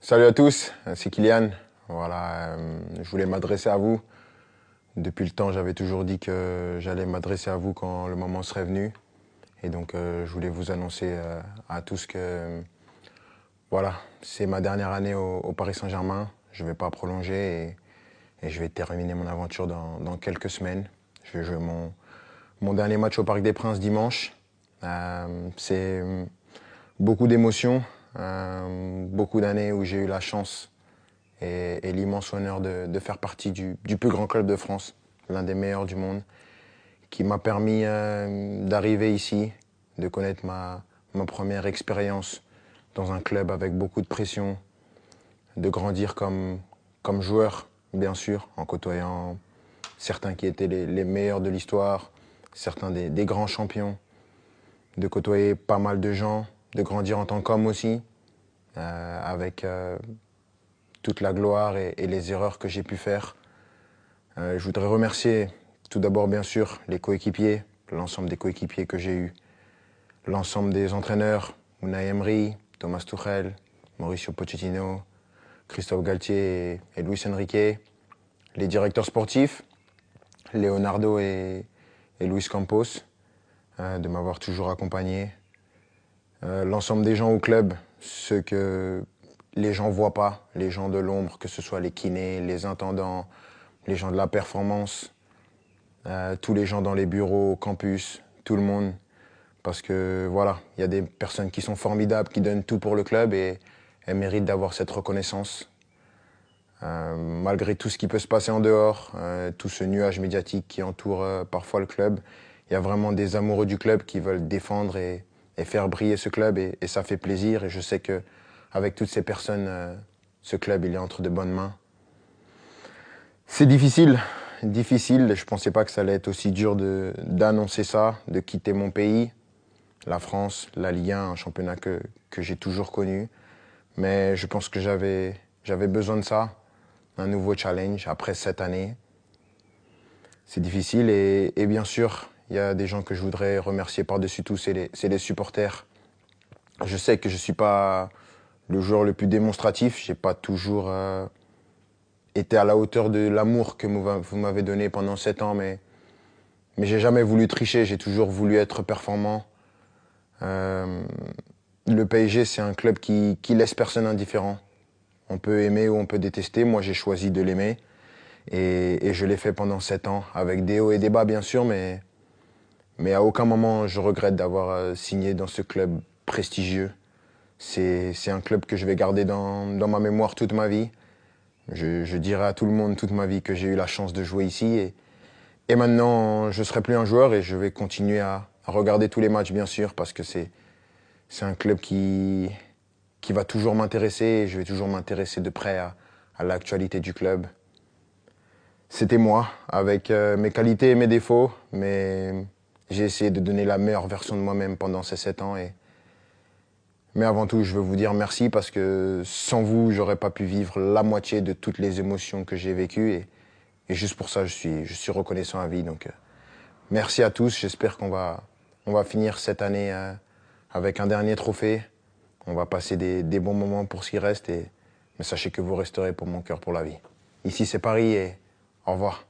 Salut à tous, c'est Kylian. Voilà, je voulais m'adresser à vous. Depuis le temps, j'avais toujours dit que j'allais m'adresser à vous quand le moment serait venu. Et donc, je voulais vous annoncer à tous que voilà, c'est ma dernière année au Paris Saint-Germain. Je ne vais pas prolonger et je vais terminer mon aventure dans quelques semaines. Je vais jouer mon dernier match au Parc des Princes dimanche. C'est beaucoup d'émotions, beaucoup d'années où j'ai eu la chance et l'immense honneur de faire partie du plus grand club de France, l'un des meilleurs du monde, qui m'a permis d'arriver ici, de connaître ma première expérience dans un club avec beaucoup de pression, de grandir comme joueur, bien sûr, en côtoyant certains qui étaient les meilleurs de l'histoire, certains des grands champions, de côtoyer pas mal de gens, de grandir en tant qu'homme aussi, avec toute la gloire et les erreurs que j'ai pu faire. Je voudrais remercier tout d'abord, bien sûr, les coéquipiers, l'ensemble des coéquipiers que j'ai eus, l'ensemble des entraîneurs, Unai Emery, Thomas Tuchel, Mauricio Pochettino, Christophe Galtier et Luis Enrique, les directeurs sportifs, Leonardo et Luis Campos, de m'avoir toujours accompagné, l'ensemble des gens au club, ceux que les gens ne voient pas, les gens de l'ombre, que ce soit les kinés, les intendants, les gens de la performance, tous les gens dans les bureaux, au campus, tout le monde. Parce que voilà, il y a des personnes qui sont formidables, qui donnent tout pour le club et elles méritent d'avoir cette reconnaissance. Malgré tout ce qui peut se passer en dehors, tout ce nuage médiatique qui entoure parfois le club, il y a vraiment des amoureux du club qui veulent défendre et faire briller ce club et ça fait plaisir. Et je sais que avec toutes ces personnes, ce club il est entre de bonnes mains. C'est difficile, difficile. Je pensais pas que ça allait être aussi dur d'annoncer ça, de quitter mon pays, la France, la Ligue 1, un championnat que j'ai toujours connu. Mais je pense que j'avais besoin de ça, un nouveau challenge après 7 années. C'est difficile et bien sûr, il y a des gens que je voudrais remercier par-dessus tout, c'est les supporters. Je sais que je ne suis pas le joueur le plus démonstratif, j'ai pas toujours été à la hauteur de l'amour que vous m'avez donné pendant 7 ans, mais j'ai jamais voulu tricher, j'ai toujours voulu être performant. Le PSG, c'est un club qui laisse personne indifférent. On peut aimer ou on peut détester. Moi, j'ai choisi de l'aimer. Et je l'ai fait pendant 7 ans, avec des hauts et des bas, bien sûr, mais à aucun moment je regrette d'avoir signé dans ce club prestigieux. C'est un club que je vais garder dans ma mémoire toute ma vie. Je dirai à tout le monde toute ma vie que j'ai eu la chance de jouer ici. Et maintenant, je ne serai plus un joueur et je vais continuer à regarder tous les matchs, bien sûr, parce que c'est un club qui va toujours m'intéresser et je vais toujours m'intéresser de près à l'actualité du club. C'était moi, avec mes qualités et mes défauts, mais j'ai essayé de donner la meilleure version de moi-même pendant ces 7 ans. Mais avant tout, je veux vous dire merci parce que sans vous, j'aurais pas pu vivre la moitié de toutes les émotions que j'ai vécues. Et juste pour ça, je suis reconnaissant à vie. Donc, merci à tous. J'espère on va finir cette année avec un dernier trophée. On va passer des bons moments pour ce qui reste. Mais sachez que vous resterez pour mon cœur pour la vie. Ici, c'est Paris et au revoir.